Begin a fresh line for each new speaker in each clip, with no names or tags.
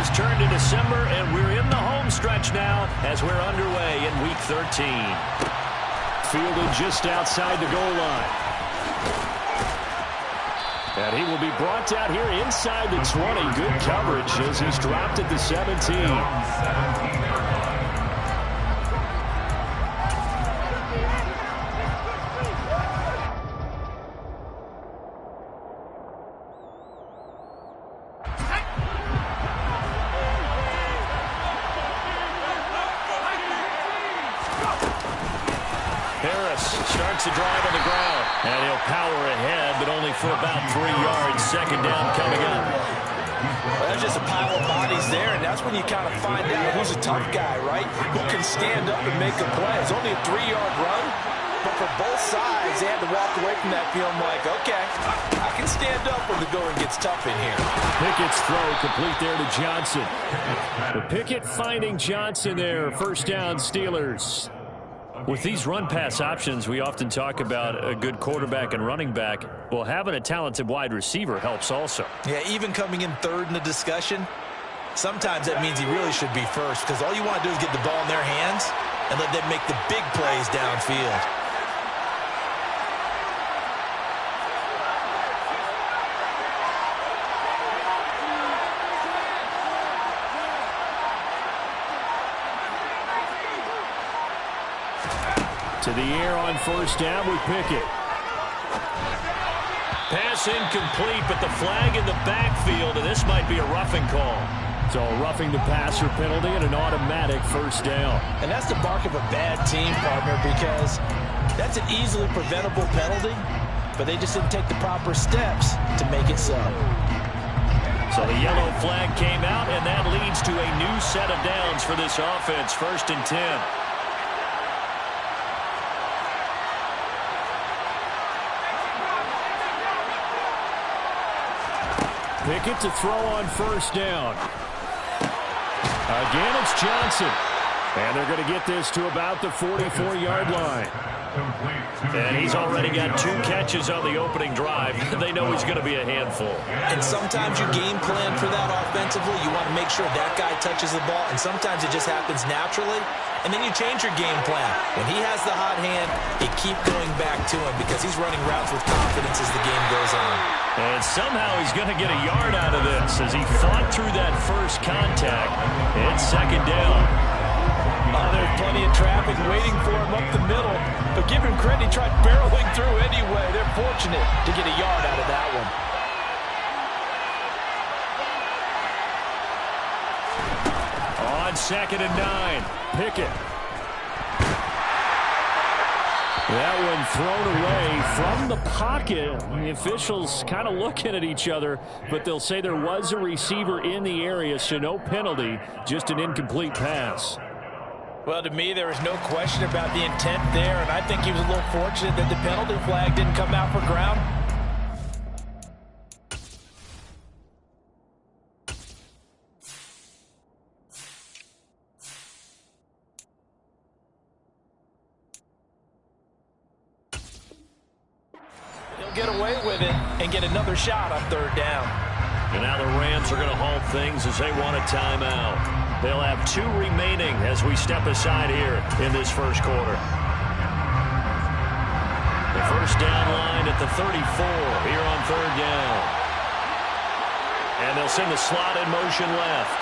has turned to December, and we're in the home stretch now as we're underway in Week 13. Fielded just outside the goal line. And he will be brought down here inside the 20. Good coverage as he's dropped at the 17. Starts the drive on the ground, and he'll power ahead, but only for about 3 yards. Second down coming up.
Well, there's just a pile of bodies there, and that's when you kind of find out who's a tough guy, right? Who can stand up and make a play. It's only a 3-yard run, but for both sides, they had to walk away from that feeling like, okay, I can stand up when the going gets tough in here.
Pickett's throw complete there to Johnson. But Pickett finding Johnson there. First down, Steelers. With these run-pass options, we often talk about a good quarterback and running back. Well, having a talented wide receiver helps also.
Yeah, even coming in third in the discussion, sometimes that means he really should be first, because all you want to do is get the ball in their hands and let them make the big plays downfield.
To the air on first down with Pickett. Pass incomplete, but the flag in the backfield, and this might be a roughing call. So roughing the passer penalty and an automatic first down.
And that's the mark of a bad team, partner, because that's an easily preventable penalty, but they just didn't take the proper steps to make it so.
So the yellow flag came out, and that leads to a new set of downs for this offense. First and 10. Pickett to throw on first down. Again, it's Johnson. And they're going to get this to about the 44-yard line. And he's already got 2 catches on the opening drive. They know he's going to be a handful.
And sometimes you game plan for that offensively. You want to make sure that guy touches the ball. And sometimes it just happens naturally. And then you change your game plan. When he has the hot hand, you keep going back to him because he's running routes with confidence as the game goes on.
And somehow he's going to get a yard out of this as he fought through that first contact. It's second down.
Oh, there's plenty of traffic waiting for him up the middle. But give him credit, he tried barreling through anyway. They're fortunate to get a yard out of that one.
On second and 9, Pickett. That one thrown away from the pocket. The officials kind of looking at each other, but they'll say there was a receiver in the area, so no penalty, just an incomplete pass.
Well, to me, there was no question about the intent there, and I think he was a little fortunate that the penalty flag didn't come out for ground. He'll get away with it and get another shot on third down.
And now the Rams are going to halt things as they want a timeout. They'll have 2 remaining as we step aside here in this first quarter. The first down line at the 34 here on third down. And they'll send the slot in motion left.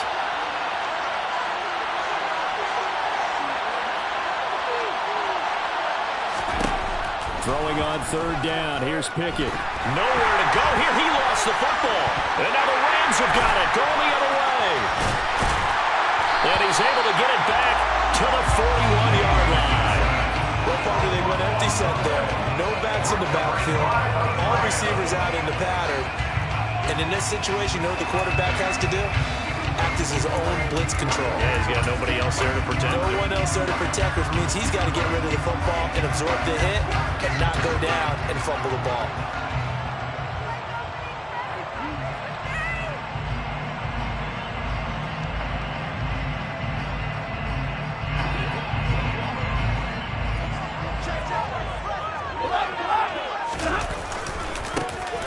Throwing on third down. Here's Pickett. Nowhere to go here. He lost the football. And now the Rams have got it. Going the other way. And he's able to get it back to the 41-yard line.
Well, partner, they went empty set there. No backs in the backfield. All receivers out in the pattern. And in this situation, you know what the quarterback has to do? Act as his own blitz control.
Yeah, he's got nobody else there to protect him.
No one else there to protect, which means he's got to get rid of the football and absorb the hit and not go down and fumble the ball.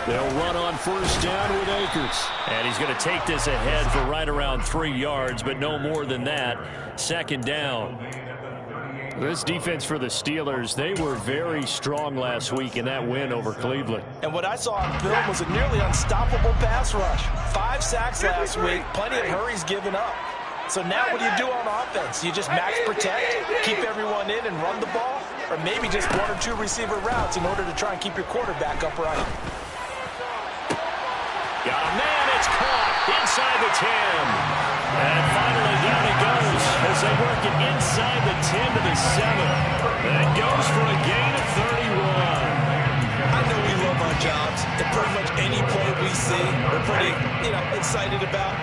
They'll run on first down with Akers. And he's going to take this ahead for right around 3 yards, but no more than that. Second down. This defense for the Steelers, they were very strong last week in that win over Cleveland.
And what I saw on film was a nearly unstoppable pass rush. 5 sacks last week, plenty of hurries given up. So now what do you do on offense? You just max protect, keep everyone in and run the ball, or maybe just 1 or 2 receiver routes in order to try and keep your quarterback upright.
Got a man, it's caught inside the 10. And finally down it goes as they work it inside the 10 to the 7. That goes for a gain of 31.
I know we love our jobs, and pretty much any play we see, we're pretty, excited about.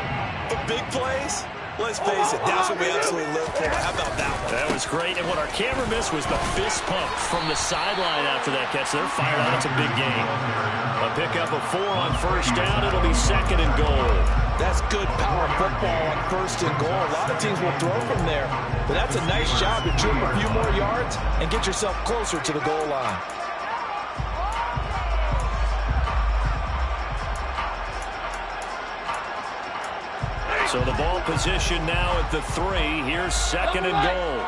But big plays, let's face it, that's what we absolutely live for. How about that one?
That was great, and what our camera missed was the fist pump from the sideline after that catch. They're fired out. It's a big game. A pickup of 4 on first down. It'll be second and goal.
That's good power football on first and goal. A lot of teams will throw from there, but that's a nice job to chip a few more yards and get yourself closer to the goal line.
So the ball position now at the 3. Here's second and goal.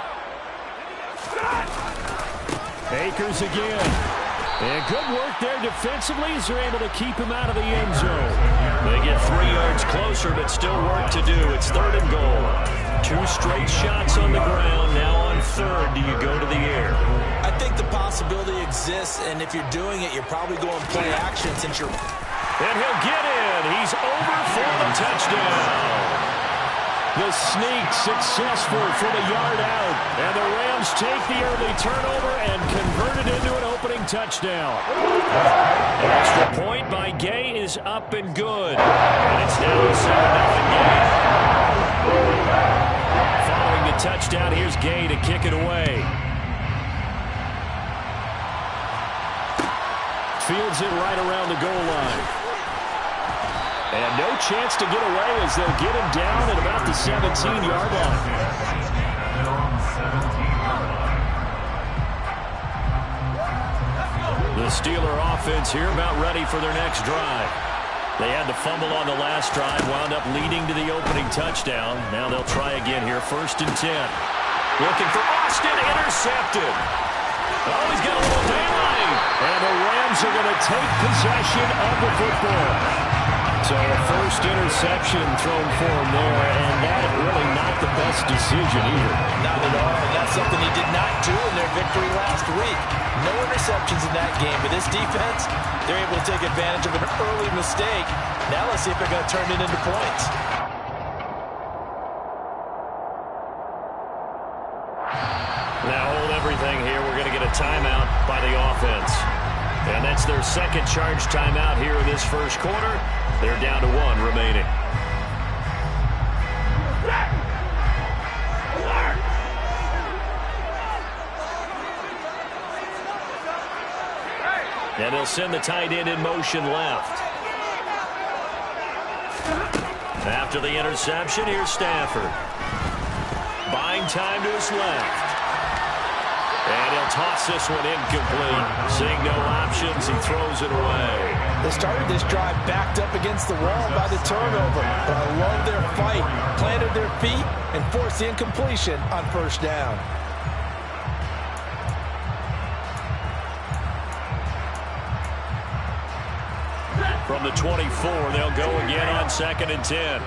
Akers again. And good work there defensively as they're able to keep him out of the end zone. They get 3 yards closer, but still work to do. It's third and goal. 2 straight shots on the ground. Now on third, do you go to the air?
I think the possibility exists, and if you're doing it, you're probably going play action since you're...
And he'll get in. He's over for the touchdown. The sneak successful from a yard out. And the Rams take the early turnover and convert it into an opening touchdown. An extra point by Gay is up and good. And it's now a 7-0 game. Following the touchdown, here's Gay to kick it away. Fields it right around the goal line. And no chance to get away as they'll get him down at about the 17-yard line. The Steeler offense here about ready for their next drive. They had to fumble on the last drive, wound up leading to the opening touchdown. Now they'll try again here, first and 10. Looking for Austin, intercepted. Oh, he's got a little daylight. And the Rams are going to take possession of the football. So a first interception thrown for him there, and that really not the best decision either.
Not at all, and that's something he did not do in their victory last week. No interceptions in that game, but this defense, they're able to take advantage of an early mistake. Now let's see if they're going to turn it into points.
Now hold everything here. We're going to get a timeout by the offense. And that's their second charge timeout here in this first quarter. They're down to 1 remaining. And they'll send the tight end in motion left. After the interception, here's Stafford. Buying time to his left. And he'll toss this one incomplete. Seeing no options, he throws it away.
They started this drive backed up against the wall by the turnover, but I love their fight, planted their feet, and forced the incompletion on first down.
From the 24, they'll go again on second and 10.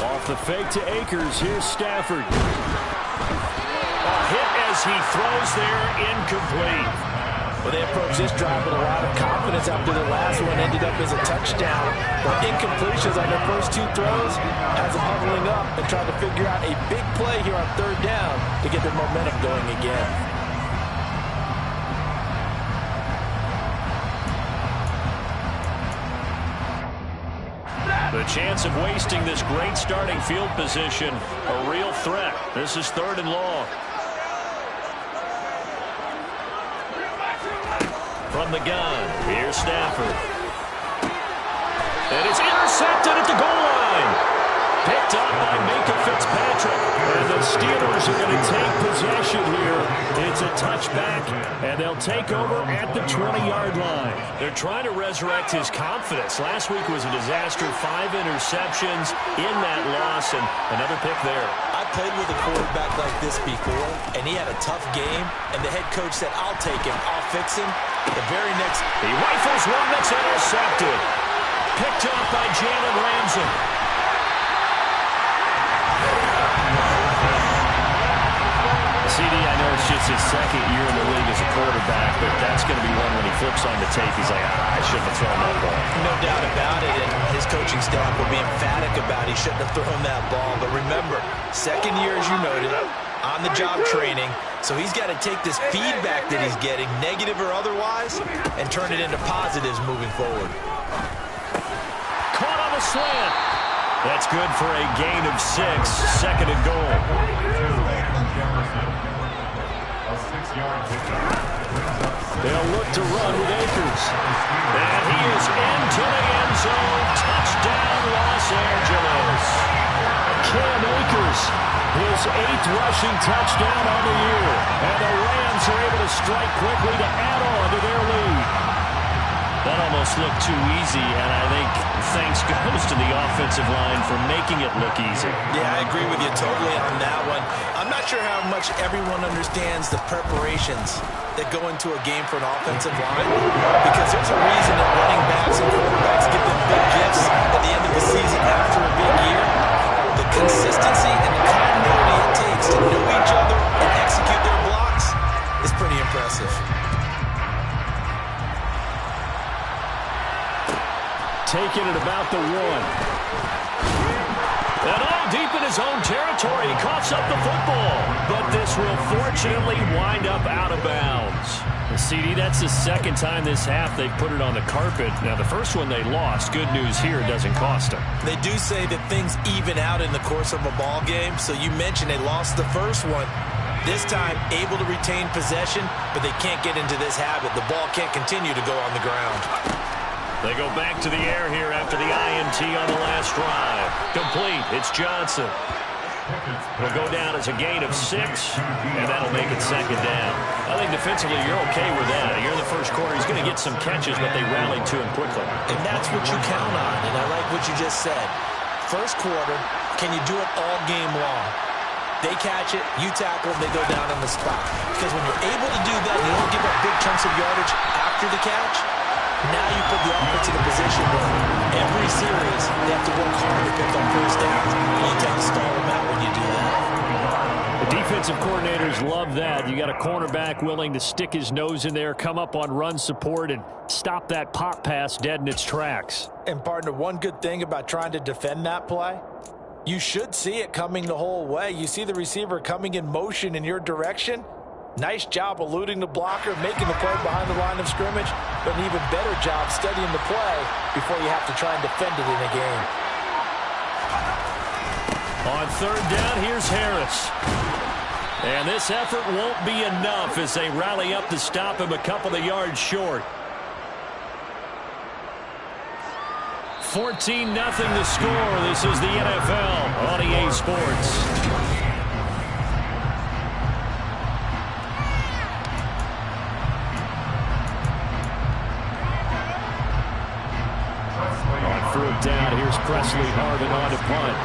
Off the fake to Akers, here's Stafford. A hit as he throws there, incomplete.
Well, they approached this drive with a lot of confidence after the last one ended up as a touchdown. But incompletions on their first 2 throws has them huddling up and trying to figure out a big play here on third down to get their momentum going again.
The chance of wasting this great starting field position, a real threat. This is third and long. From the gun, here's Stafford. And it's intercepted at the goal line. Picked up by Minkah Fitzpatrick. And the Steelers are going to take possession here. It's a touchback, and they'll take over at the 20-yard line. They're trying to resurrect his confidence. Last week was a disaster. 5 interceptions in that loss, and another pick there.
I played with a quarterback like this before, and he had a tough game, and the head coach said, I'll take him, I'll fix him. The very next...
He rifles one that's intercepted. Picked off by Jalen Ramsey. CD, I know it's just his second year in the league as a quarterback, but that's going to be one when he flips on the tape. He's like, I shouldn't have thrown that ball.
No doubt about it, and his coaching staff will be emphatic about he shouldn't have thrown that ball. But remember, second year, as you noted, on-the-job training, so he's got to take this feedback that he's getting, negative or otherwise, and turn it into positives moving forward.
Caught on the slant. That's good for a gain of 6, second and goal. They'll look to run with Akers. And he is into the end zone. Touchdown, Los Angeles. Cam Akers, his 8th rushing touchdown on the year. And the Rams are able to strike quickly to add on to their lead. That almost looked too easy, and I think thanks goes to the offensive line for making it look easy.
Yeah, I agree with you totally on that one. I'm not sure how much everyone understands the preparations that go into a game for an offensive line, because there's a reason that running backs and quarterbacks give them big gifts at the end of the season after a big year. The consistency and the continuity it takes to know each other and execute their blocks is pretty impressive.
Taking it about the 1. And all deep in his own territory, he coughs up the football. But this will fortunately wind up out of bounds. CD, that's the second time this half they've put it on the carpet. Now, the first one they lost. Good news here, it doesn't cost them.
They do say that things even out in the course of a ball game. So you mentioned they lost the first one. This time, able to retain possession, but they can't get into this habit. The ball can't continue to go on the ground.
They go back to the air here after the INT on the last drive. Complete. It's Johnson. Will go down as a gain of 6, and that'll make it second down. I think defensively you're okay with that. Here in the first quarter, he's going to get some catches, but they rallied to him quickly.
And that's what you count on, and I like what you just said. First quarter, can you do it all game long? They catch it, you tackle, they go down on the spot. Because when you're able to do that, and you don't give up big chunks of yardage after the catch, now you put the offense in a position where every series they have to work hard to pick up first downs. And you tend to stall them out when you do that.
The defensive coordinators love that. You got a cornerback willing to stick his nose in there, come up on run support, and stop that pop pass dead in its tracks.
And partner, one good thing about trying to defend that play, you should see it coming the whole way. You see the receiver coming in motion in your direction. Nice job eluding the blocker, making the play behind the line of scrimmage, but an even better job studying the play before you have to try and defend it in a game.
On third down, here's Harris. And this effort won't be enough as they rally up to stop him a couple of yards short. 14-0 the score. This is the NFL on EA Sports. Down. Here's Presley Harvin on to punt.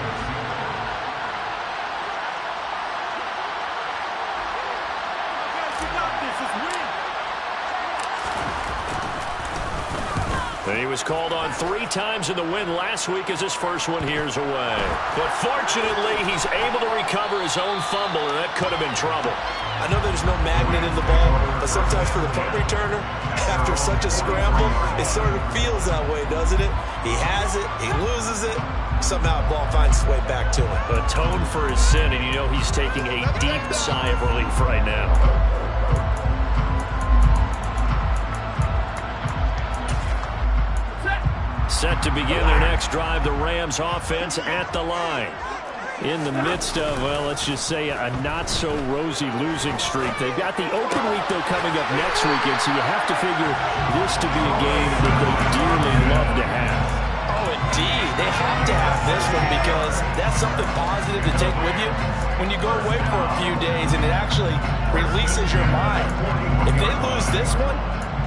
And he was called on 3 times in the win last week as his first one here's away. But fortunately, he's able to recover his own fumble, and that could have been trouble.
I know there's no magnet in the ball, but sometimes for the punt returner, after such a scramble, it sort of feels that way, doesn't it? He has it, he loses it, somehow the ball finds its way back to him.
Atone for his sin, and you know he's taking a deep sigh of relief right now. Set to begin their next drive, the Rams offense at the line. In the midst of, well, let's just say a not-so-rosy losing streak. They've got the open week, though, coming up next weekend, so you have to figure this to be a game that they dearly love to have.
Oh, it D, they have to have this one because that's something positive to take with you when you go away for a few days, and it actually releases your mind. If they lose this one,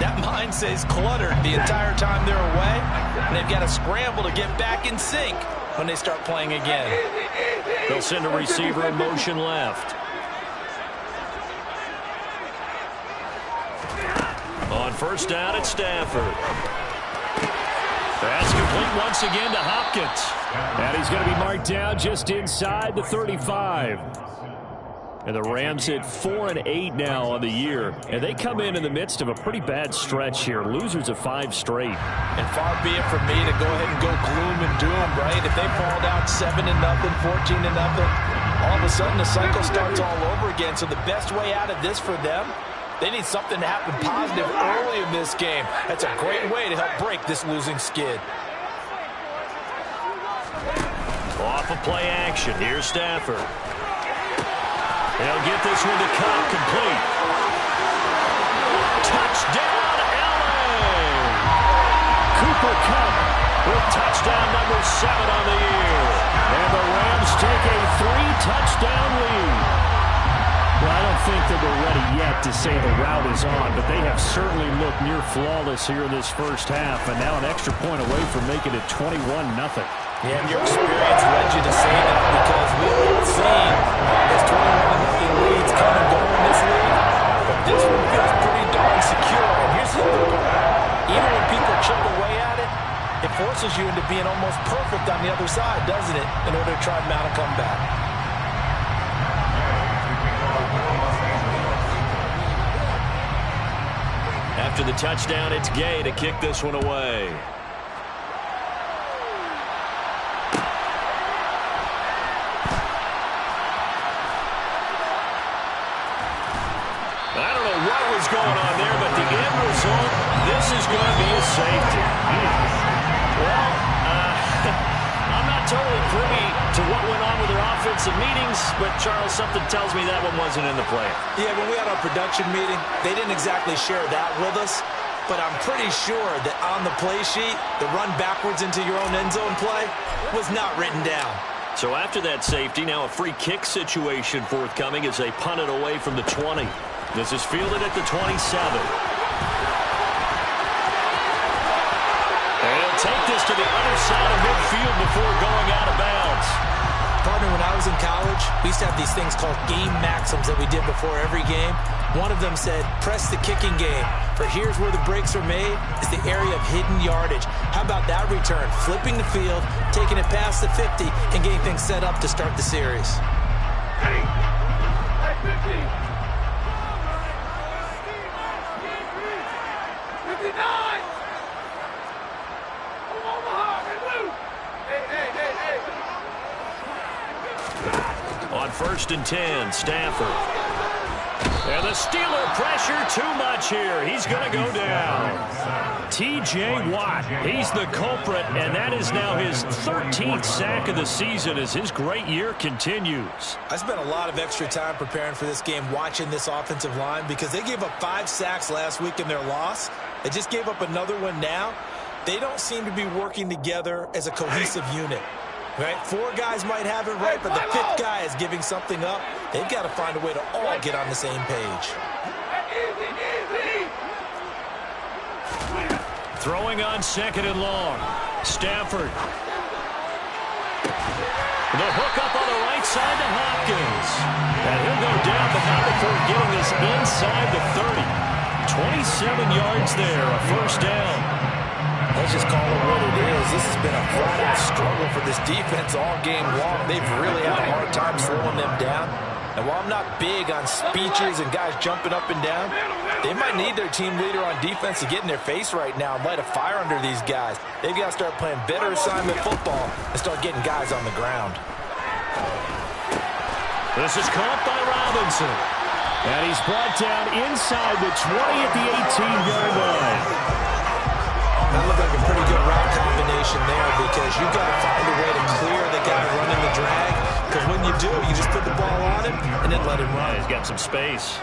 that mind stays cluttered the entire time they're away, and they've got to scramble to get back in sync when they start playing again.
They'll send a receiver in motion left. On first down, it's Stafford. Pass complete once again to Hopkins. And he's going to be marked down just inside the 35. And the Rams at 4-8 now on the year. And they come in the midst of a pretty bad stretch here. Losers of 5 straight.
And far be it from me to go ahead and go gloom and doom, right? If they fall down 7-0, 14-0, all of a sudden the cycle starts all over again. So the best way out of this for them, they need something to happen positive early in this game. That's a great way to help break this losing skid.
Off of play action. Here's Stafford. They'll get this one to Kupp, complete. Touchdown, LA! Cooper Kupp with touchdown number 7 on the year. And the Rams take a 3-touchdown lead. Well, I don't think that we're ready yet to say the route is on, but they have certainly looked near flawless here in this first half, and now an extra point away from making it 21-0.
Yeah, and your experience led you to say that because we've all seen this 21-0 leads come and go in this league, but this one feels pretty darn secure. And here's the other part. Even when people chip away at it, it forces you into being almost perfect on the other side, doesn't it, in order to try and mount a comeback.
After the touchdown, it's Gay to kick this one away. I don't know what was going on there, but the end result, this is going to be a safety. Well, I'm not totally privy to what went on with their offensive meetings, but Charles, something tells me that one wasn't in the plan.
Yeah, when we had our production meeting, they didn't exactly share that with us, but I'm pretty sure that on the play sheet, the run backwards into your own end zone play was not written down.
So after that safety, now a free kick situation forthcoming as they punt it away from the 20. This is fielded at the 27. And he'll take this to the other side of midfield before going out of bounds.
Partner, when I was in college, we used to have these things called game maxims that we did before every game. One of them said, press the kicking game. For here's where the breaks are made, is the area of hidden yardage. How about that return? Flipping the field, taking it past the 50, and getting things set up to start the series.
Hey, 50. 59! Omaha, blue! Hey.
On 1st and 10, Stafford. And the Steeler pressure too much here. He's going to go down. T.J. Watt, he's the culprit, and that is now his 13th sack of the season as his great year continues.
I spent a lot of extra time preparing for this game watching this offensive line because they gave up 5 sacks last week in their loss. They just gave up another one now. They don't seem to be working together as a cohesive unit. Right? 4 guys might have it right, but the 5th guy is giving something up. They've got to find a way to all get on the same page.
Throwing on 2nd and long. Stafford. The hook up on the right side to Hopkins. And he'll go down, but not before getting this inside the 30. 27 yards there, a first down.
Let's just call it what it is. This has been a flat-out struggle for this defense all game long. They've really had a hard time slowing them down. And while I'm not big on speeches and guys jumping up and down, they might need their team leader on defense to get in their face right now and light a fire under these guys. They've got to start playing better assignment football and start getting guys on the ground.
This is caught by Robinson. And he's brought down inside the 20 at the 18-yard line.
That looked like a pretty good route combination there because you've got to find a way to clear the guy running the drag. Because when you do, you just put the ball on him and then let him run.
Yeah, he's got some space.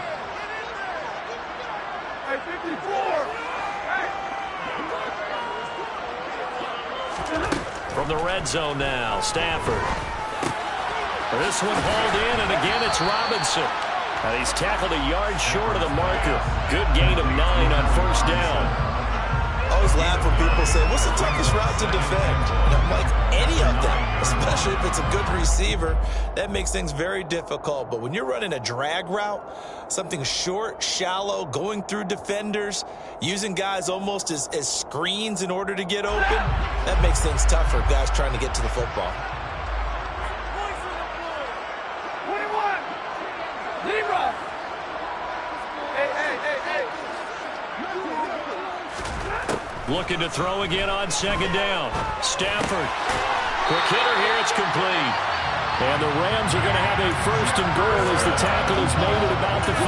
Hey, 54! Hey!
From the red zone now, Stafford. This one hauled in, and again it's Robinson. And he's tackled a yard short of the marker. Good gain of 9 on first down.
I always laugh when people say, what's the toughest route to defend? And I'm like, any of them, especially if it's a good receiver. That makes things very difficult. But when you're running a drag route, something short, shallow, going through defenders, using guys almost as screens in order to get open, that makes things tough for guys trying to get to the football.
21. Libra. Hey.
Looking to throw again on second down. Stafford. Quick hitter here. It's complete. And the Rams are going to have a first and goal as the tackle is made at about the 5.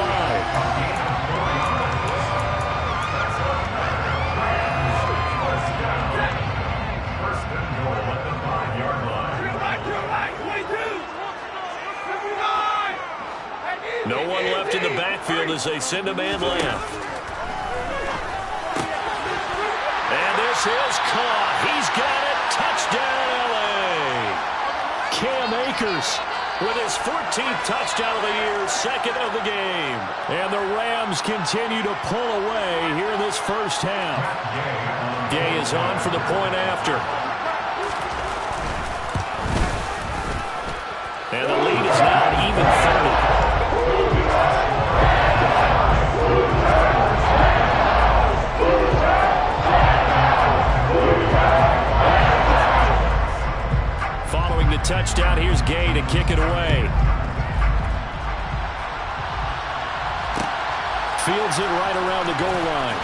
No one left in the backfield as they send a man left. And this is caught. He's got it. Touchdown, L.A. Cam Akers with his 14th touchdown of the year, second of the game. And the Rams continue to pull away here in this first half. Gay is on for the point after. And the lead is now an even 30. Following the touchdown, here's Gay to kick it away. Fields it right around the goal line.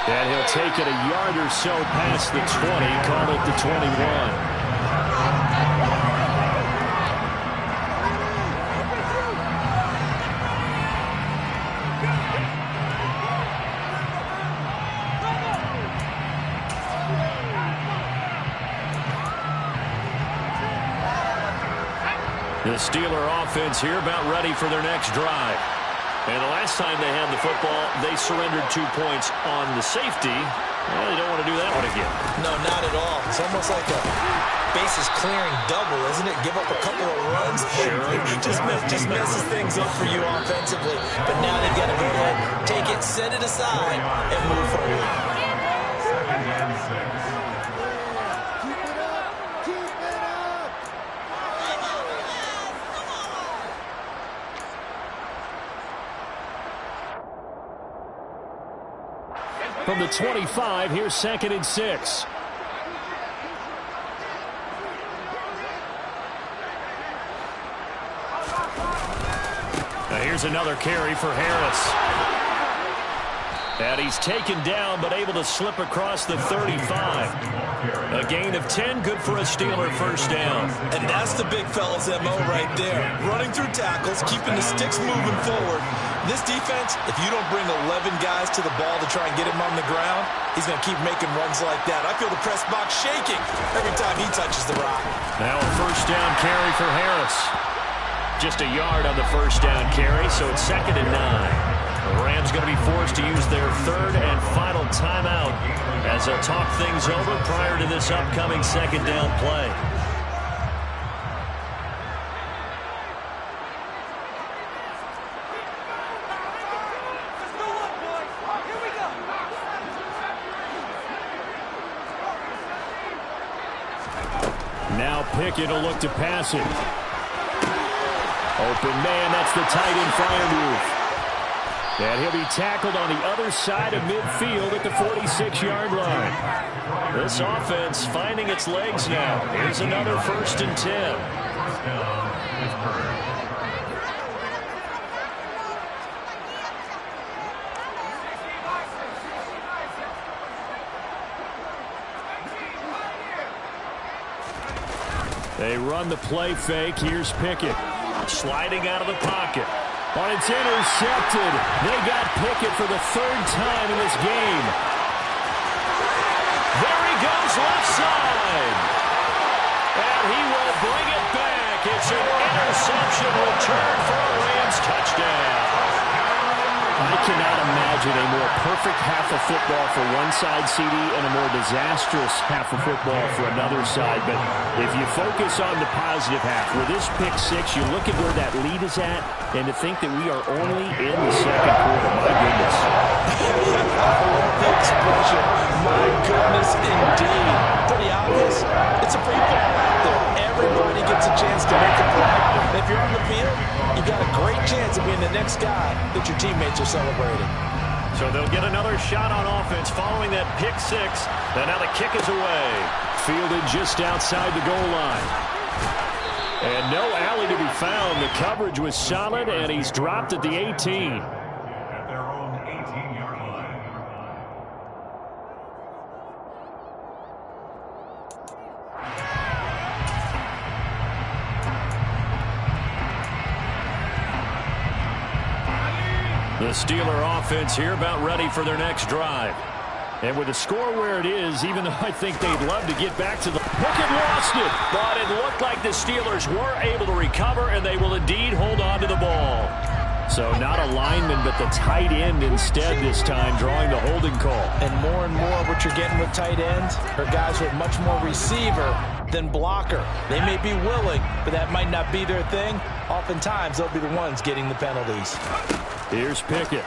And he'll take it a yard or so past the 20, call it the 21. The Steeler offense here about ready for their next drive. And the last time they had the football, they surrendered 2 points on the safety. Well, they don't want to do that one again.
No, not at all. It's almost like a bases clearing double, isn't it? Give up a couple of runs.
Sure.
just messes things up for you offensively. But now they've got to go ahead, take it, set it aside, and move forward.
From the 25, here's 2nd and 6. Now here's another carry for Harris. And he's taken down, but able to slip across the 35. A gain of 10, good for a Steeler first down.
And that's the big fella's MO right there. Running through tackles, keeping the sticks moving forward. This defense, if you don't bring 11 guys to the ball to try and get him on the ground, he's going to keep making runs like that. I feel the press box shaking every time he touches the rock.
Now a first down carry for Harris. Just a yard on the first down carry, so it's 2nd and 9. The Rams going to be forced to use their third and final timeout as they'll talk things over prior to this upcoming second down play. Now Pickett will look to pass it. Open man, that's the tight end Freiermuth. And he'll be tackled on the other side of midfield at the 46-yard line. This offense finding its legs now. Here's another 1st and 10. They run the play fake. Here's Pickett. Sliding out of the pocket. But it's intercepted. They got Pickett for the 3rd time in this game. There he goes, left side. And he will bring it back. It's an interception return for a Rams touchdown. I cannot imagine a more perfect half of football for one side, CD, and a more disastrous half of football for another side. But if you focus on the positive half, with this pick six, you look at where that lead is at, and to think that we are only in the second quarter. My goodness.
I love the expression. My goodness, indeed. Pretty obvious. It's a free fall out there. Everybody gets a chance to make a play. And if you're on the field, you've got a great chance of being the next guy that your teammates are celebrating.
So they'll get another shot on offense following that pick six. And now the kick is away. Fielded just outside the goal line. And no alley to be found. The coverage was solid, and he's dropped at the 18.
At their own 18-yard line.
The Steeler offense here about ready for their next drive. And with the score where it is, even though I think they'd love to get back to the Pickett lost it. But it looked like the Steelers were able to recover, and they will indeed hold on to the ball. So not a lineman, but the tight end instead this time, drawing the holding call.
And more what you're getting with tight ends are guys who are much more receiver than blocker. They may be willing, but that might not be their thing. Oftentimes, they'll be the ones getting the penalties.
Here's Pickett.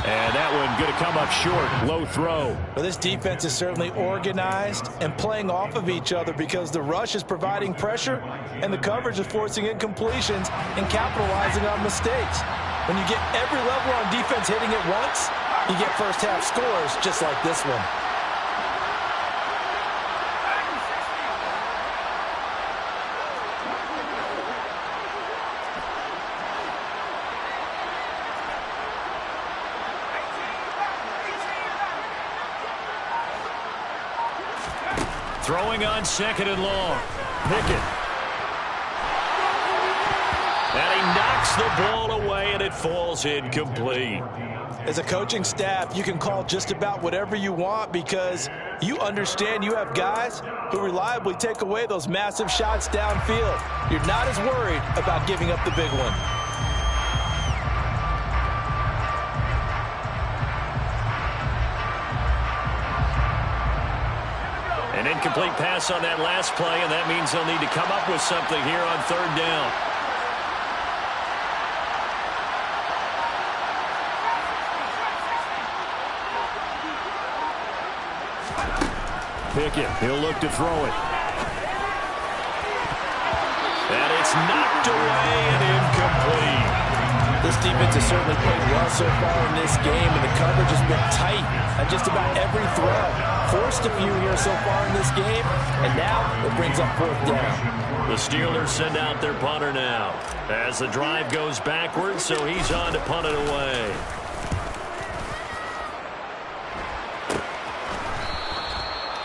And that one going to come up short. Low throw.
Well, this defense is certainly organized and playing off of each other because the rush is providing pressure and the coverage is forcing incompletions and capitalizing on mistakes. When you get every level on defense hitting it once, you get first half scores just like this one.
Throwing on second and long. Pickett. And he knocks the ball away, and it falls incomplete.
As a coaching staff, you can call just about whatever you want because you understand you have guys who reliably take away those massive shots downfield. You're not as worried about giving up the big one.
An incomplete pass on that last play, and that means they'll need to come up with something here on third down. Pickett, he'll look to throw it. And it's knocked away and incomplete.
This defense has certainly played well so far in this game, and the coverage has been tight on just about every throw. Forced a few here so far in this game, and now it brings up fourth down.
The Steelers send out their punter now as the drive goes backwards, so he's on to punt it away.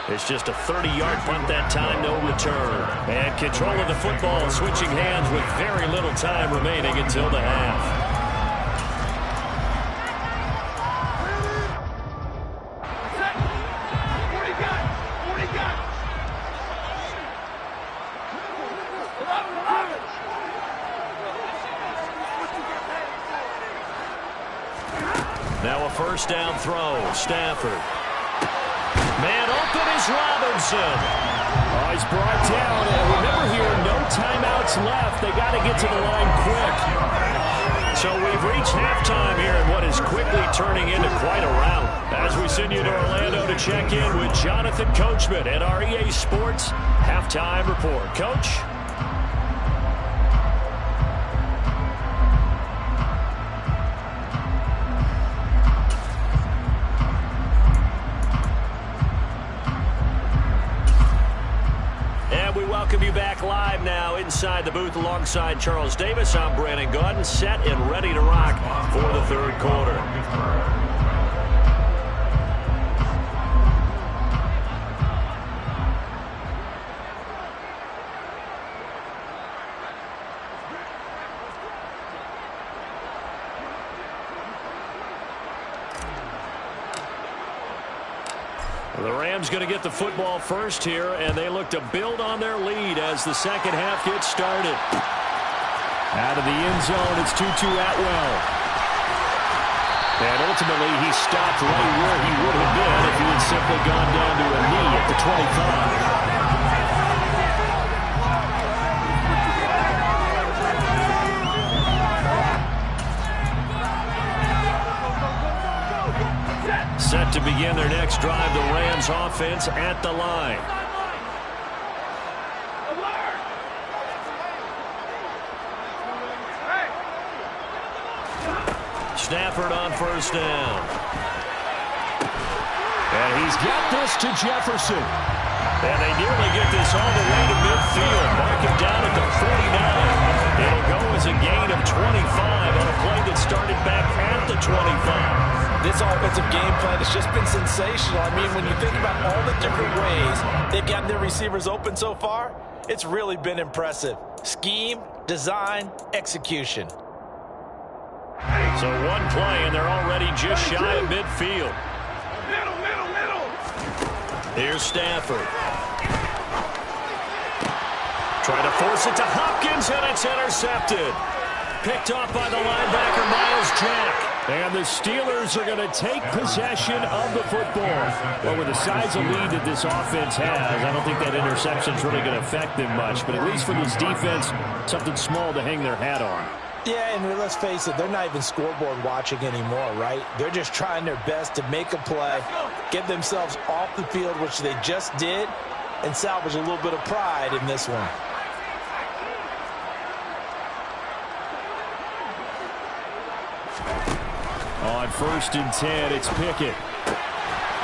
It's just a 30-yard punt that time, no return. And control of the football, switching hands with very little time remaining until the half. Now a first down throw. Stafford. Man open is Robinson. Oh, he's brought down. And remember here, no timeouts left. They got to get to the line quick. So we've reached halftime here in what is quickly turning into quite a rout. As we send you to Orlando to check in with Jonathan Coachman at our EA Sports Halftime Report. Coach? Welcome you back live now inside the booth alongside Charles Davis. I'm Brandon Gaudin, set and ready to rock for the third quarter. The Rams going to get the football first here, and they look to build on their lead as the second half gets started. Out of the end zone, it's Tutu Atwell. And ultimately, he stopped right where he would have been if he had simply gone down to a knee at the 25. Set to begin their next drive, the Rams offense at the line. Stafford on first down. And he's got this to Jefferson. And they nearly get this all the way to midfield. Mark him down at the 49. It'll go as a gain of 25 on a play that started back at the 25.
This offensive game plan has just been sensational. I mean, when you think about all the different ways they've gotten their receivers open so far, it's really been impressive. Scheme, design, execution.
So one play, and they're already just shy of midfield.
Middle.
Here's Stafford. Try to force it to Hopkins, and it's intercepted. Picked off by the linebacker, Miles Jack. And the Steelers are going to take possession of the football. Well, with the size of lead that this offense has, I don't think that interception is really going to affect them much. But at least for this defense, something small to hang their hat on.
Yeah, and let's face it, they're not even scoreboard watching anymore, right? They're just trying their best to make a play, get themselves off the field, which they just did, and salvage a little bit of pride in this one.
On 1st and 10, it's Pickett.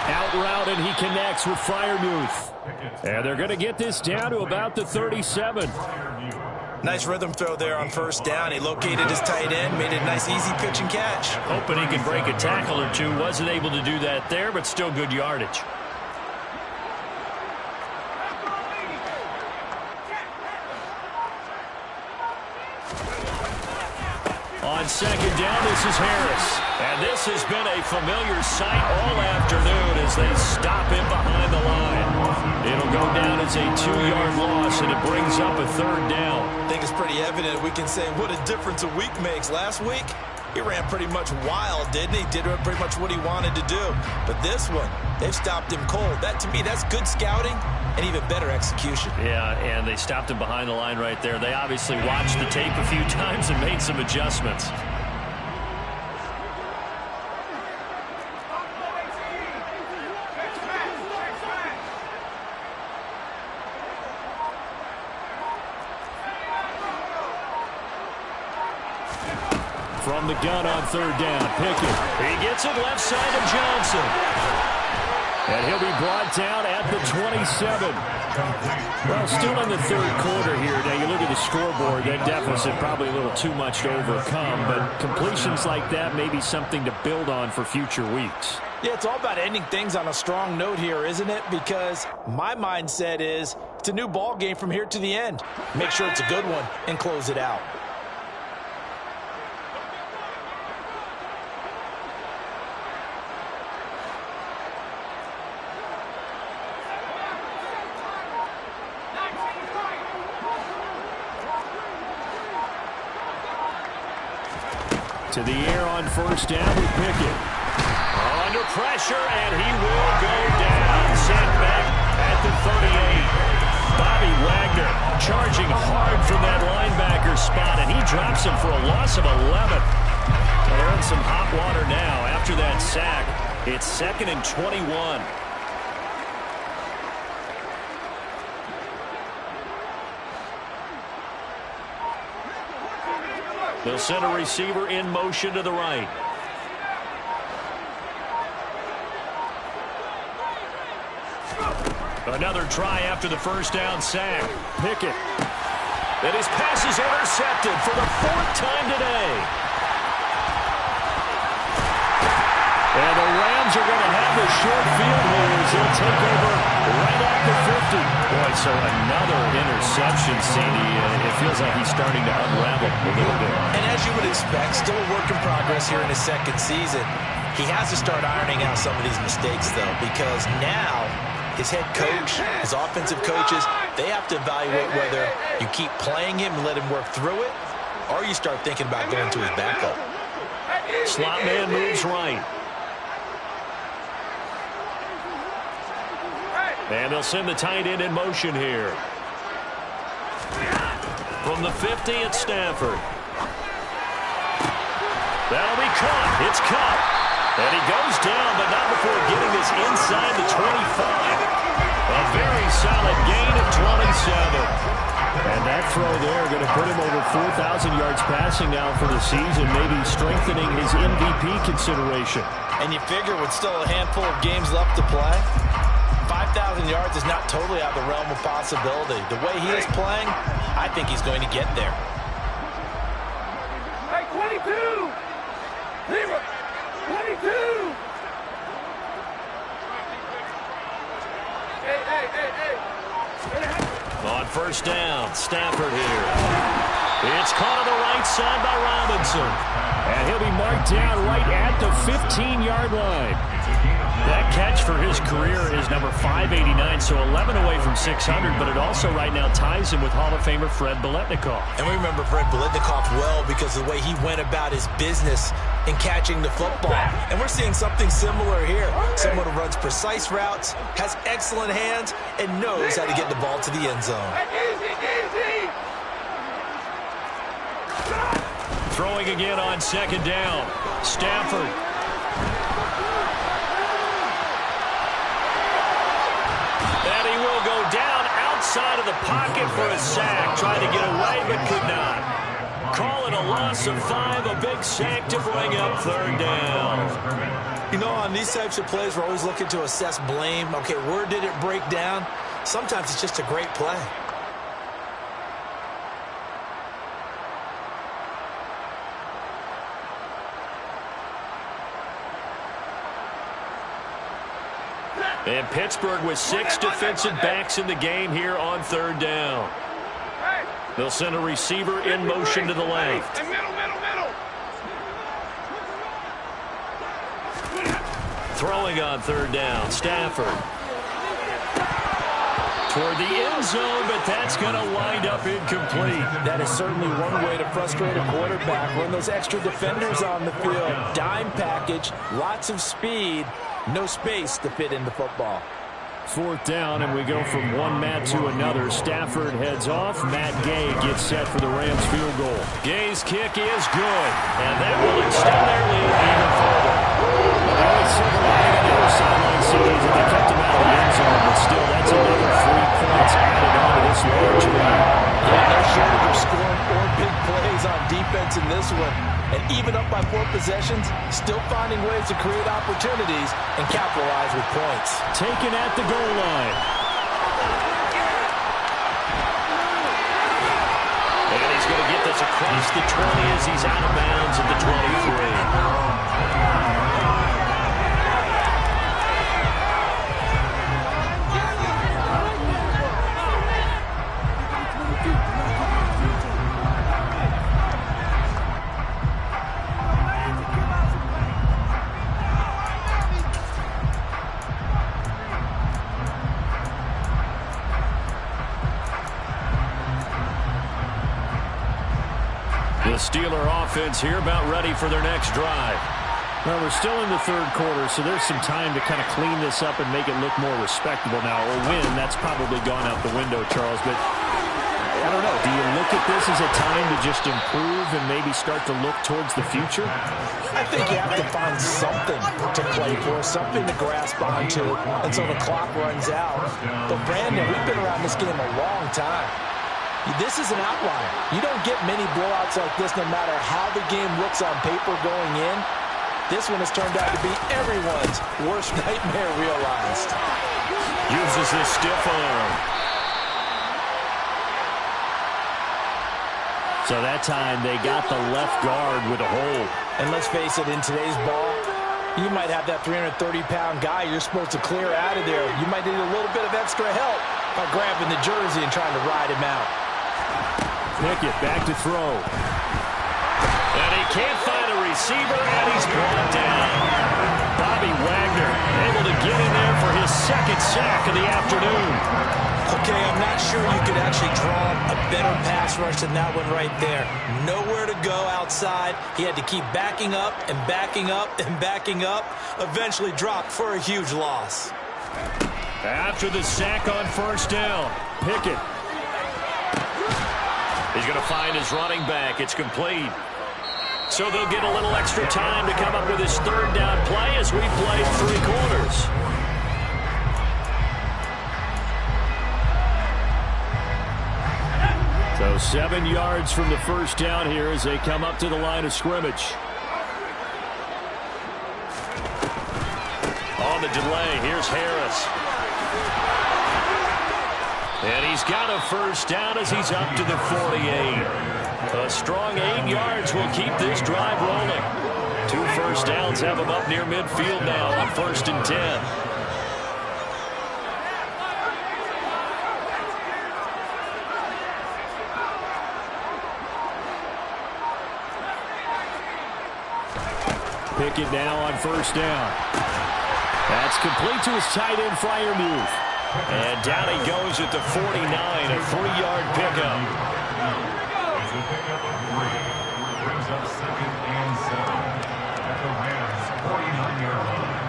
Out route, and he connects with Freiermuth. And they're going to get this down to about the 37.
Nice rhythm throw there on first down. He located his tight end, made it a nice, easy pitch and catch.
Hoping he could break a tackle or two. Wasn't able to do that there, but still good yardage. On 2nd down, this is Harris. And this has been a familiar sight all afternoon as they stop him behind the line. It'll go down as a 2-yard loss, and it brings up a 3rd down.
I think it's pretty evident. We can say what a difference a week makes. Last week, he ran pretty much wild, didn't he? Did pretty much what he wanted to do. But this one, they've stopped him cold. That, to me, that's good scouting and even better execution.
Yeah, and they stopped him behind the line right there. They obviously watched the tape a few times and made some adjustments. From the gun on 3rd down, Pickett. He gets it left side of Johnson. And he'll be brought down at the 27. Well, still in the 3rd quarter here. Now, you look at the scoreboard, that deficit probably a little too much to overcome, but completions like that may be something to build on for future weeks.
Yeah, it's all about ending things on a strong note here, isn't it? Because my mindset is it's a new ball game from here to the end. Make sure it's a good one and close it out.
To the air on 1st down with Pickett. Under pressure, and he will go down. Sent back at the 38. Bobby Wagner charging hard from that linebacker spot, and he drops him for a loss of 11. Well, they're in some hot water now after that sack. It's 2nd and 21. They'll send a receiver in motion to the right. Another try after the 1st down sack. Pickett. And his pass is intercepted for the 4th time today. And the Rams are going to have the short field here as they'll take over right at the 50. Boy, so another interception, Sandy. It feels like he's starting to unravel a little bit.
And as you would expect, still a work in progress here in his 2nd season. He has to start ironing out some of these mistakes, though, because now his head coach, his offensive coaches, they have to evaluate whether you keep playing him and let him work through it, or you start thinking about going to his backup.
Slot man moves right. And they'll send the tight end in motion here. From the 50, it's Stafford. That'll be caught. It's caught. And he goes down, but not before getting this inside the 25. A very solid gain of 27. And that throw there going to put him over 4,000 yards passing now for the season, maybe strengthening his MVP consideration.
And you figure with still a handful of games left to play, 5,000 yards is not totally out of the realm of possibility. The way he is playing, I think he's going to get there.
Hey, 22! Leroy, 22! Hey.
On first down, Stafford here. It's caught on the right side by Robinson. And he'll be marked down right at the 15-yard line. That catch for his career is number 589, so 11 away from 600, but it also right now ties him with Hall of Famer Fred Biletnikoff.
And we remember Fred Biletnikoff well because of the way he went about his business in catching the football. And we're seeing something similar here. Someone who runs precise routes, has excellent hands, and knows how to get the ball to the end zone.
Easy!
Throwing again on second down. Stafford. And he will go down outside of the pocket for a sack. Tried to get away, but could not. Call it a loss of 5, a big sack to bring up third down.
You know, on these types of plays, we're always looking to assess blame. Okay, where did it break down? Sometimes it's just a great play.
And Pittsburgh with 6 defensive backs in the game here on third down. They'll send a receiver in motion to the left.
Middle.
Throwing on third down, Stafford. Toward the end zone, but that's going to wind up incomplete.
That is certainly one way to frustrate a quarterback. Run those extra defenders on the field. Dime package, lots of speed, no space to fit into football.
Fourth down, and we go from one Matt to another. Stafford heads off. Matt Gay gets set for the Rams field goal. Gay's kick is good, and that will extend their lead even further. The only silver lining on the sideline series is they kept him out of the end zone, but still, that's another 3 points added on to this large lead.
Yeah, no shortage of scoring or big plays on defense in this one. And even up by 4 possessions, still finding ways to create opportunities and capitalize with points.
Taken at the goal line. And he's going to get this across the 20 as he's out of bounds at the 23. The Steeler offense here about ready for their next drive. Well, we're still in the third quarter, so there's some time to kind of clean this up and make it look more respectable now. A win, that's probably gone out the window, Charles, but I don't know. Do you look at this as a time to just improve and maybe start to look towards the future?
I think you have to find something to play for, something to grasp onto until the clock runs out. But, Brandon, we've been around this game a long time. This is an outlier. You don't get many blowouts like this no matter how the game looks on paper going in. This one has turned out to be everyone's worst nightmare realized.
Uses this stiff arm. So that time they got the left guard with a hold.
And let's face it, in today's ball, you might have that 330-pound guy you're supposed to clear out of there. You might need a little bit of extra help by grabbing the jersey and trying to ride him out.
Pickett back to throw. And he can't find a receiver, and he's brought down. Bobby Wagner able to get in there for his second sack of the afternoon.
Okay, I'm not sure you could actually draw a better pass rush than that one right there. Nowhere to go outside. He had to keep backing up and backing up and backing up. Eventually dropped for a huge loss.
After the sack on first down, Pickett. He's going to find his running back. It's complete. So they'll get a little extra time to come up with his third down play as we play 3 quarters. So 7 yards from the first down here as they come up to the line of scrimmage. On the delay, here's Harris. And he's got a first down as he's up to the 48. A strong 8 yards will keep this drive rolling. 2 first downs have him up near midfield now on 1st and 10. Pickett now on first down. That's complete to his tight end Freiermuth. And down he goes at the 49, a 3-yard pickup.
Pickup of 3 brings up 2nd and 7 at the Rams' 49-yard line.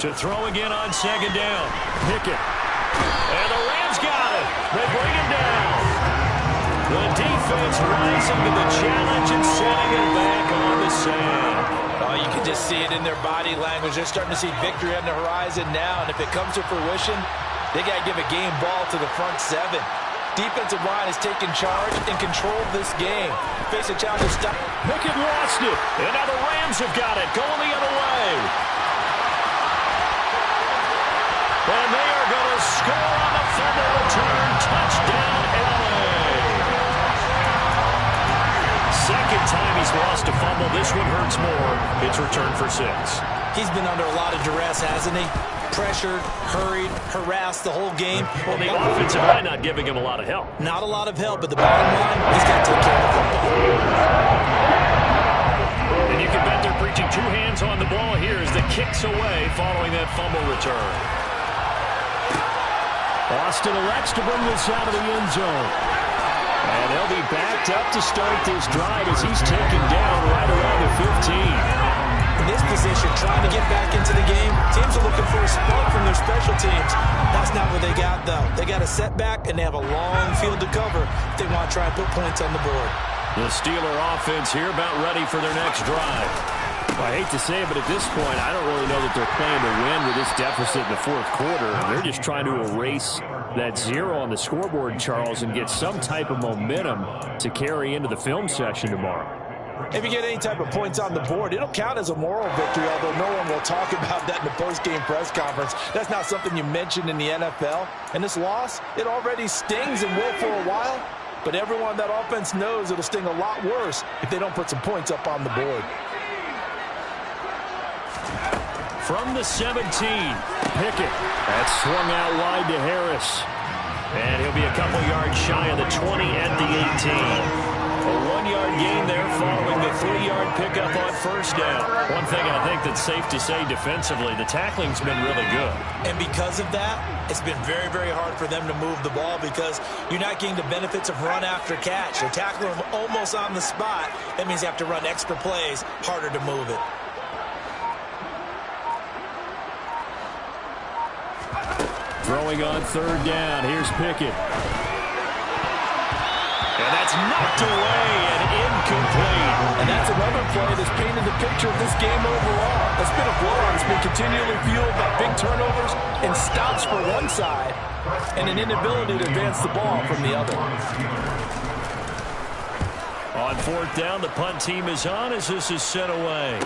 To throw again on 2nd down. Pickett. And the Rams got it. They bring him down. The defense rising to the challenge and setting it back on the sand.
Oh, you can just see it in their body language. They're starting to see victory on the horizon now, and if it comes to fruition, they got to give a game ball to the front 7. Defensive line has taken charge and controlled this game. Face a challenge to stop.
Pickett lost it, and now the Rams have got it, going the other way. And they are going to score on the fumble return. Touchdown, LA. Second time he's lost a fumble. This one hurts more. It's returned for 6.
He's been under a lot of duress, hasn't he? Pressured, hurried, harassed the whole game.
Well, the offensive line not giving him a lot of help.
Not a lot of help, but the bottom line, he's got to take care of the football.
And you can bet they're preaching 2 hands on the ball here as the kick's away following that fumble return. Austin elects to bring this out of the end zone. And they'll be backed up to start this drive as he's taken down right around the 15.
In this position, trying to get back into the game, teams are looking for a spark from their special teams. That's not what they got, though. They got a setback, and they have a long field to cover if they want to try and put points on the board.
The Steeler offense here about ready for their next drive. Well, I hate to say it, but at this point, I don't really know that they're playing to win with this deficit in the 4th quarter. They're just trying to erase that 0 on the scoreboard, Charles, and get some type of momentum to carry into the film session tomorrow.
If you get any type of points on the board, it'll count as a moral victory, although no one will talk about that in the post-game press conference. That's not something you mentioned in the NFL. And this loss, it already stings and will for a while, but everyone on that offense knows it'll sting a lot worse if they don't put some points up on the board.
From the 17, Pickett. That's swung out wide to Harris. And he'll be a couple yards shy of the 20 at the 18. A 1-yard gain there following the 3-yard pickup on first down. One thing I think that's safe to say defensively, the tackling's been really good.
And because of that, it's been very, very hard for them to move the ball because you're not getting the benefits of run after catch. They're tackling them almost on the spot. That means you have to run extra plays, harder to move it.
Throwing on 3rd down. Here's Pickett. And that's knocked away and incomplete.
And that's another play that's painted the picture of this game overall. It's been a blowout. It's been continually fueled by big turnovers and stops for one side and an inability to advance the ball from the other.
On 4th down, the punt team is on as this is sent away.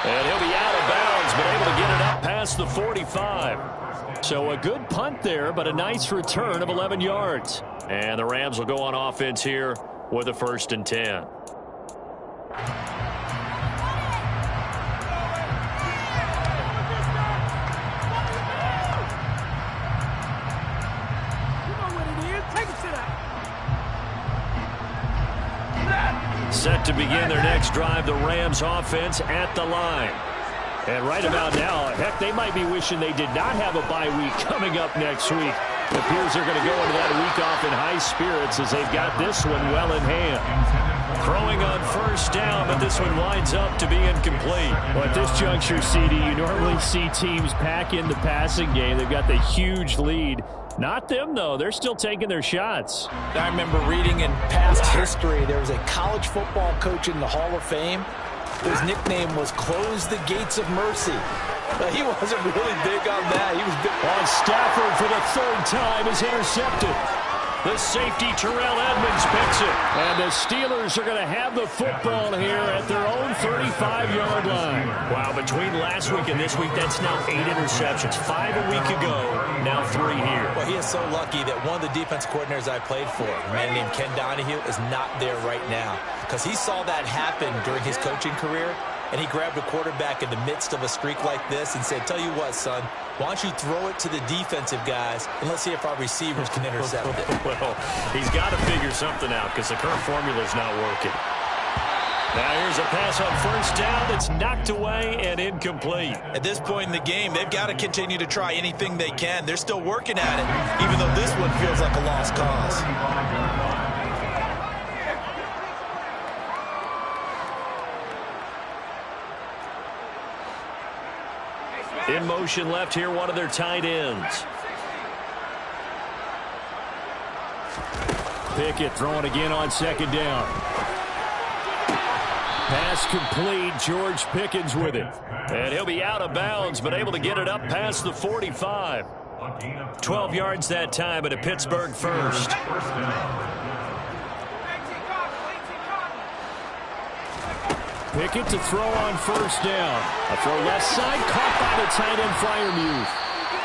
And he'll be out of bounds, but able to get it up past the 45. So a good punt there, but a nice return of 11 yards. And the Rams will go on offense here with a 1st and 10.
You know what it is. Take it to that.
Set to begin their next drive, the Rams offense at the line. And right about now, heck, they might be wishing they did not have a bye week coming up next week. It appears they're going to go into that week off in high spirits as they've got this one well in hand. Throwing on first down, but this one winds up to be incomplete. Well, at this juncture, CD, you normally see teams pack in the passing game. They've got the huge lead. Not them, though. They're still taking their shots.
I remember reading in past history, there was a college football coach in the Hall of Fame. His nickname was Close the Gates of Mercy. But he wasn't really big on that. He was big
on Stafford for the third time is intercepted. The safety, Terrell Edmonds, picks it. And the Steelers are going to have the football here at their own 35-yard line. Wow, between last week and this week, that's now 8 interceptions. 5 a week ago, now 3 here.
Well, he is so lucky that one of the defense coordinators I played for, a man named Ken Donahue, is not there right now. Because he saw that happen during his coaching career, and he grabbed a quarterback in the midst of a streak like this and said, tell you what, son, why don't you throw it to the defensive guys, and let's see if our receivers can intercept it.
Well, he's got to figure something out because the current formula is not working. Now here's a pass on first down that's knocked away and incomplete.
At this point in the game, they've got to continue to try anything they can. They're still working at it, even though this one feels like a lost cause.
In motion left here, one of their tight ends. Pickett throwing again on second down. Pass complete. George Pickens with it. And he'll be out of bounds, but able to get it up past the 45. 12 yards that time, and a Pittsburgh first. Pickett to throw on first down. A throw left side, caught by the tight end Freiermuth.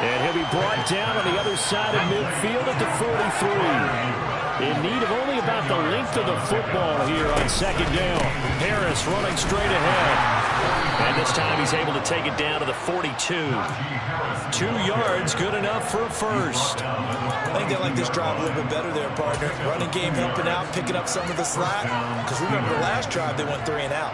And he'll be brought down on the other side of midfield at the 43. In need of only about the length of the football here on second down. Harris running straight ahead. And this time he's able to take it down to the 42. 2 yards, good enough for a first.
I think they like this drive a little bit better there, partner. Running game helping out, picking up some of the slack. Because remember, the last drive they went 3 and out.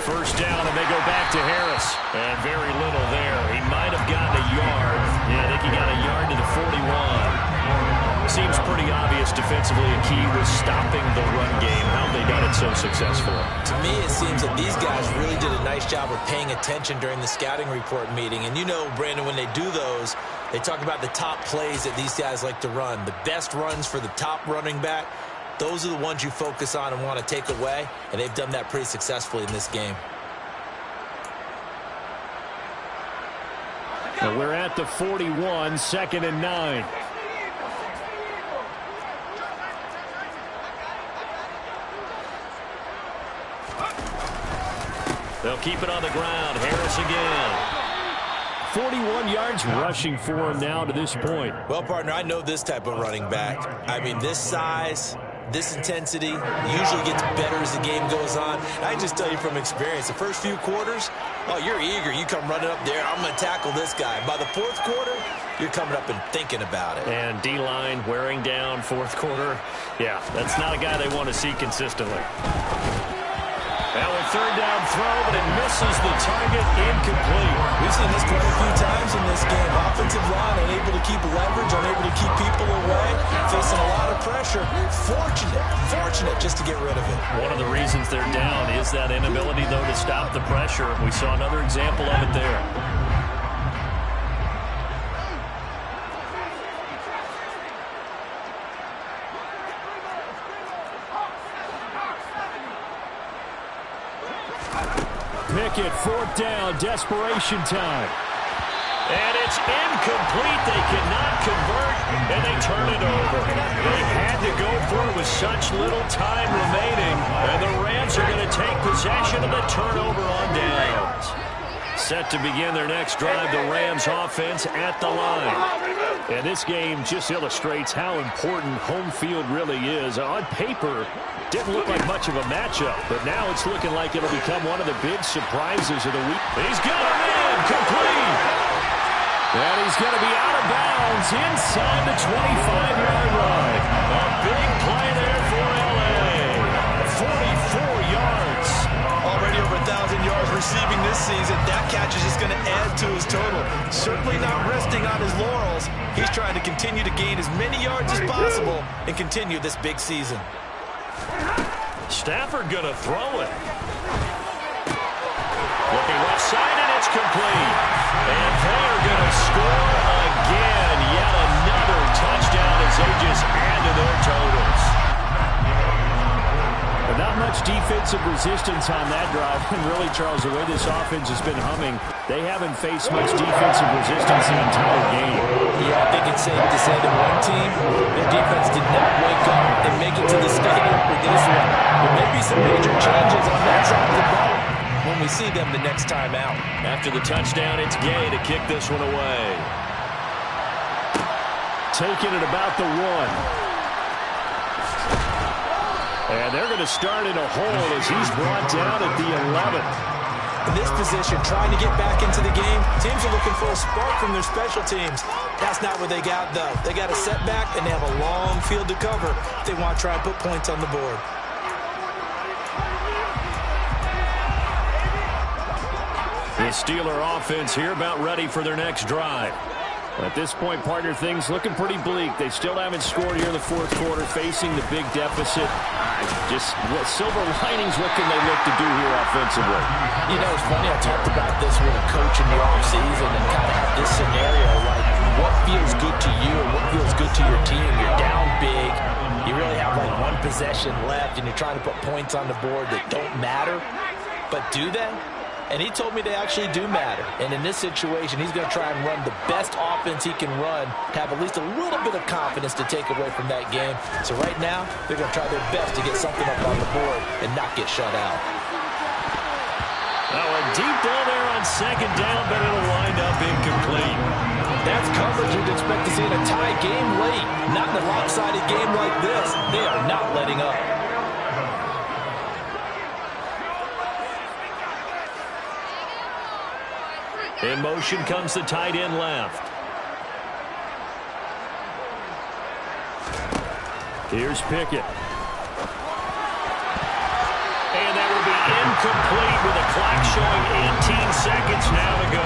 First down, and they go back to Harris. And very little there. He might have gotten a yard. Yeah, I think he got a yard to the 41. Seems pretty obvious defensively a key was stopping the run game. How they got it so successful.
To me, it seems that these guys really did a nice job of paying attention during the scouting report meeting. And you know, Brandon, when they do those, they talk about the top plays that these guys like to run. The best runs for the top running back. Those are the ones you focus on and want to take away, and they've done that pretty successfully in this game.
And we're at the 41, 2nd and 9. They'll keep it on the ground. Harris again. 41 yards rushing for him now to this point.
Well, partner, I know this type of running back. I mean, this size, this intensity usually gets better as the game goes on. I can just tell you from experience, the first few quarters, oh, you're eager. You come running up there, I'm going to tackle this guy. By the 4th quarter, you're coming up and thinking about it.
And D-line wearing down 4th quarter. Yeah, that's not a guy they want to see consistently. Now a 3rd down throw, but it misses the target, incomplete.
We've seen this quite a few times in this game. Offensive line unable to keep leverage, unable to keep people away, facing a lot of pressure. Fortunate just to get rid of it.
One of the reasons they're down is that inability, though, to stop the pressure. We saw another example of it there. Pickett, 4th down, desperation time. And it's incomplete. They cannot convert, and they turn it over. They had to go for it with such little time remaining, and the Rams are going to take possession of the turnover on downs. Set to begin their next drive, the Rams offense at the line. And this game just illustrates how important home field really is. On paper, didn't look like much of a matchup, but now it's looking like it'll become one of the big surprises of the week. He's got him in, complete. And he's going to be out of bounds inside the 25-yard line. A big play there for L.A. 44 yards.
Already over 1,000 yards receiving this season. That catch is just going to add to his total. Certainly not resting on his laurels. He's trying to continue to gain as many yards as possible and continue this big season.
Stafford going to throw it. Looking left side, and it's complete. And they are going to score again. Yet another touchdown as they just add to their totals. But not much defensive resistance on that drive. And really, Charles, the way this offense has been humming, they haven't faced much defensive resistance the entire game.
Yeah, I think it's safe to say that one team, their defense did not wake up and make it to the stadium with this one. There may be some major changes on that side of the ball when we see them the next time out.
After the touchdown, it's Gay to kick this one away. Taking it about the 1. And they're going to start in a hole as he's brought down at the 11th.
In this position, trying to get back into the game, teams are looking for a spark from their special teams. That's not what they got, though. They got a setback, and they have a long field to cover if they want to try and put points on the board.
The Steeler offense here about ready for their next drive. At this point, partner, things looking pretty bleak. They still haven't scored here in the fourth quarter, facing the big deficit. Just silver linings, what can they look to do here offensively?
You know, it's funny, I talked about this with a coach in the offseason and kind of have this scenario, like what feels good to you and what feels good to your team. You're down big. You really have like one possession left, and you're trying to put points on the board that don't matter. But do they? And he told me they actually do matter. And in this situation, he's going to try and run the best offense he can run to have at least a little bit of confidence to take away from that game. So right now, they're going to try their best to get something up on the board and not get shut out.
Oh, a deep ball there on second down, but it'll wind up incomplete.
That's coverage you'd expect to see in a tie game late. Not in a lopsided game like this. They are not letting up.
In motion comes the tight end left. Here's Pickett. And that will be incomplete with a clock showing 18 seconds now to go.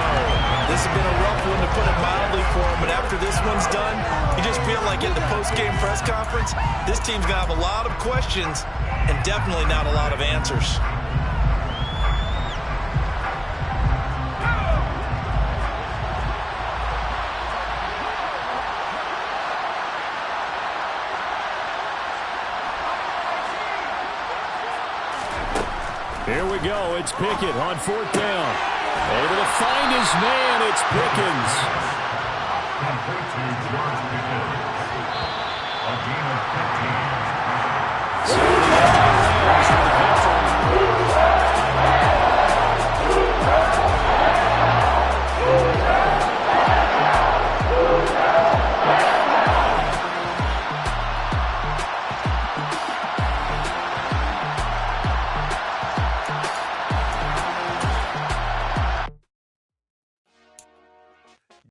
This has been a rough one, to put it mildly, for him. But after this one's done, you just feel like at the post-game press conference, this team's going to have a lot of questions and definitely not a lot of answers.
Here we go. It's Pickett on fourth down. Able to find his man. It's Pickens.
Complete to George Pickens. A gain of 15.